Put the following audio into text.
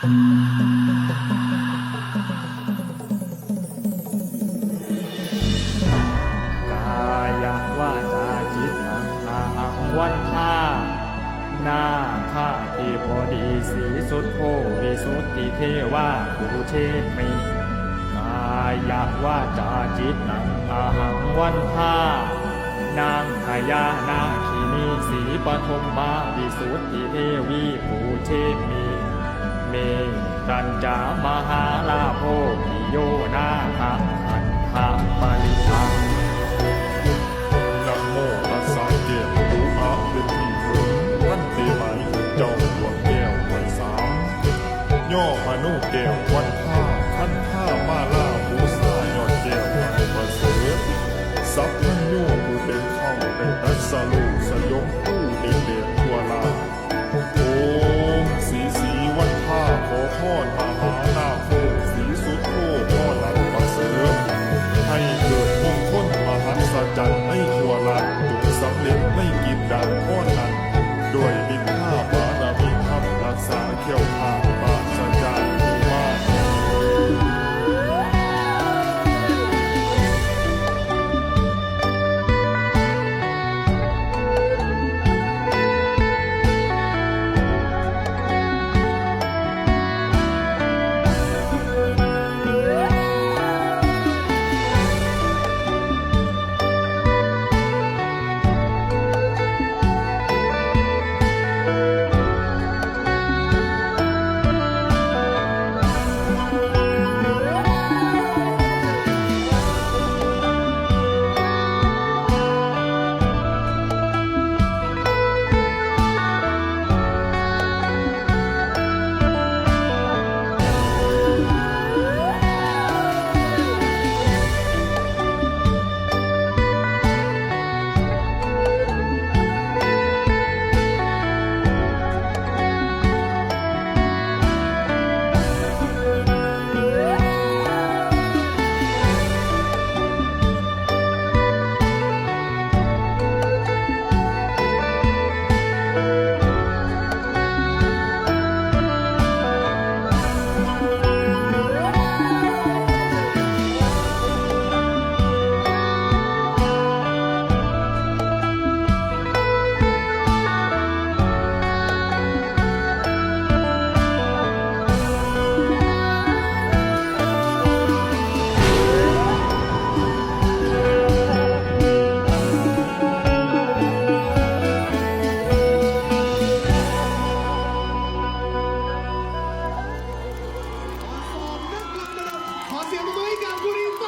กายวาจาจิตตังอาหังวันทานาคาที่พอดีสีสุดโพวิสุทธิเทวาภูเชมิกายวาจาจิตตังอาหังวันทานางพญานาคินีสีปฐมมาวิสุทธิเทวีภูเชมิเมตัญจามหาลาโภปิโยนาคอันทาปริทัง นะโมตัสสะเกศหูอาเป็นที่ถึงท่านเทหมายถึงเจ้าดวงแก้วไว้สามย่อมานุแก้ววันท่าขั้นท่ามาล่าบูซายอดแก้วอันประเสริฐสัพพัญญูผู้เป็นเข้าได้ตัดสลูสยมผู้เด็ดเด็ดทั่วลาโอมสีวันท่าขอพรมหานาโคสีสุดโคพ่อหลันประเสริฐให้เกิดมงคลมหัศจรรย์ในทั่วลาจงสำเร็จไม่กินดังพ่อนั้นด้วยดินท่าบารมีธรรมรักษาเขี้ยวข้าปราศจากอุบาท ขอเสียงปรบมือให้กับคุณอินเต